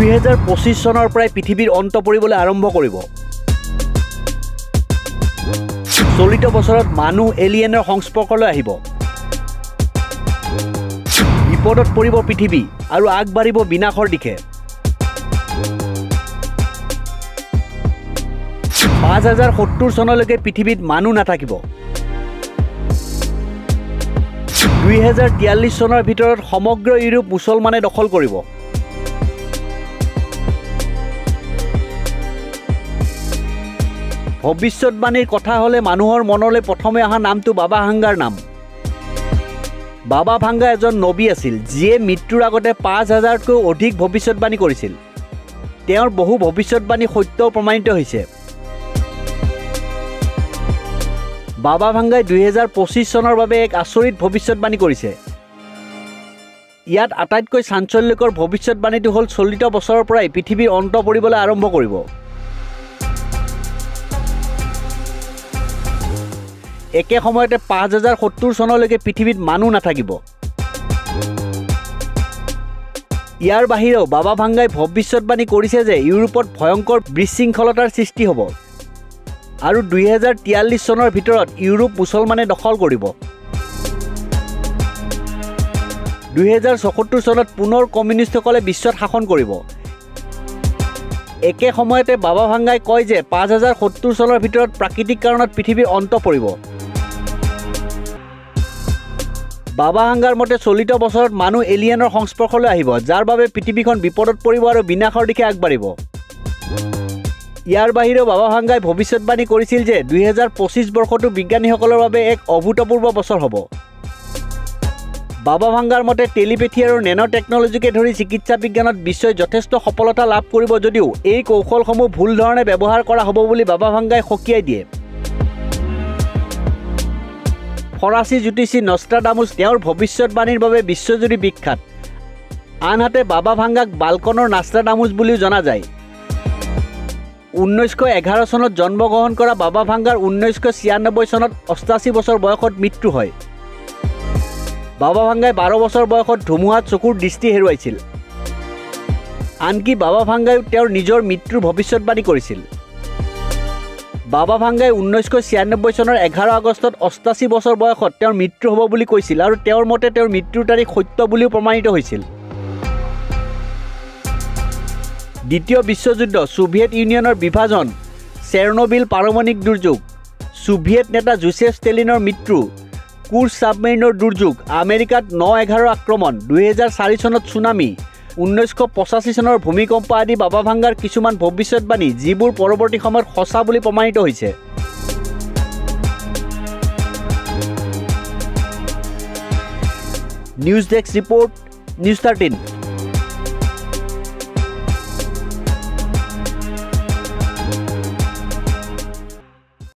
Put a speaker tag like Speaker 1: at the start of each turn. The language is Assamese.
Speaker 1: 2025 চনৰ পৰাই পৃথিৱীৰ অন্ত পৰিবলৈ আৰম্ভ কৰিব। চলিত বছৰত মানুহ এলিয়েনৰ সংস্পৰ্শলৈ আহিব। বিপদত পৰিব পৃথিৱী আৰু আগবাঢ়িব বিনাশৰ দিশে। 5070 চনলৈকে পৃথিৱীত মানুহ নাথাকিব। 2043 চনৰ ভিতৰত সমগ্ৰ ইউৰোপ মুছলমানে দখল কৰিব। ভৱিষ্যতবাণীৰ কথা হ'লে মানুহৰ মনলৈ প্ৰথমে অহা নামটো বাবা ভাংগাৰ নাম। বাবা ভাংগা এজন নবী আছিল, যিয়ে মৃত্যুৰ আগতে 5000তকৈ অধিক ভৱিষ্যতবাণী কৰিছিল। তেওঁৰ বহু ভৱিষ্যতবাণী সত্যও প্ৰমাণিত হৈছে। বাবা ভাংগাই 2025 চনৰ বাবে এক আচৰিত ভৱিষ্যতবাণী কৰিছে। ইয়াত আটাইতকৈ চাঞ্চল্যকৰ ভৱিষ্যতবাণীটো হ'ল চলিত বছৰৰ পৰাই পৃথিৱীৰ অন্ত পৰিবলৈ আৰম্ভ কৰিব। একে সময়তে 5070 চনলৈকে পৃথিৱীত মানুহ নাথাকিব। ইয়াৰ বাহিৰেও বাবা ভাংগাই ভৱিষ্যতবাণী কৰিছে যে ইউৰোপত ভয়ংকৰ বিশৃংখলতাৰ সৃষ্টি হ'ব আৰু 2043 চনৰ ভিতৰত ইউৰোপ মুছলমানে দখল কৰিব। 2074 চনত পুনৰ কমিউনিষ্টসকলে বিশ্বত শাসন কৰিব। একে সময়তে বাবা ভাংগাই কয় যে 5070 চনৰ ভিতৰত প্ৰাকৃতিক কাৰণত পৃথিৱীৰ অন্ত পৰিব। বাবা ভাংগাৰ মতে চলিত বছৰত মানুহ এলিয়েনৰ সংস্পৰ্শলৈ আহিব, যাৰ বাবে পৃথিৱীখন বিপদত পৰিব আৰু বিনাশৰ দিশে আগবাঢ়িব। ইয়াৰ বাহিৰেও বাবা ভাংগাই ভৱিষ্যতবাণী কৰিছিল যে 2025 বৰ্ষটো বিজ্ঞানীসকলৰ বাবে এক অভূতপূৰ্ব বছৰ হ'ব। বাবা ভাংগাৰ মতে টেলিপেথি আৰু নেনো টেকনলজিকে ধৰি চিকিৎসা বিজ্ঞানত বিশ্বই যথেষ্ট সফলতা লাভ কৰিব যদিও এই কৌশলসমূহ ভুল ধৰণে ব্যৱহাৰ কৰা হ'ব বুলি বাবা ভাংগাই সকীয়াই দিয়ে। ফৰাচী জ্যোতিষী নষ্ট্ৰাডামুছ তেওঁৰ ভৱিষ্যতবাণীৰ বাবে বিশ্বজুৰি বিখ্যাত। আনহাতে বাবা ভাংগাক বালকনৰ নষ্ট্ৰাডামুছ বুলিও জনা যায়। 1911 চনত জন্মগ্ৰহণ কৰা বাবা ভাংগাৰ 1996 চনত 88 বছৰ বয়সত মৃত্যু হয়। বাবা ভাংগাই 12 বছৰ বয়সত ধুমুহাত চকুৰ দৃষ্টি হেৰুৱাইছিল। আনকি বাবা ভাংগাইও তেওঁৰ নিজৰ মৃত্যুৰ ভৱিষ্যতবাণী কৰিছিল। বাবা ভাংগাই 1996 চনৰ 11 আগষ্টত 88 বছৰ বয়সত তেওঁৰ মৃত্যু হ'ব বুলি কৈছিল আৰু তেওঁৰ মতে তেওঁৰ মৃত্যুৰ তাৰিখ সত্য বুলিও প্ৰমাণিত হৈছিল। দ্বিতীয় বিশ্বযুদ্ধ, ছোভিয়েট ইউনিয়নৰ বিভাজন, চেৰনবিল পাৰমাণৱিক দুৰ্যোগ, ছোভিয়েট নেতা জোচেফ ষ্টেলিনৰ মৃত্যু, কুৰ্ছ ছাবমেৰিনৰ দুৰ্যোগ, আমেৰিকাত 9/11 আক্ৰমণ, 2004 চনত ছুনামি, 1985 চনৰ ভূমিকম্প আদি বাবা ভাংগাৰ কিছুমান ভৱিষ্যতবাণী, যিবোৰ পৰৱৰ্তী সময়ত সঁচা বুলি প্ৰমাণিত হৈছে। News desk report, news 13।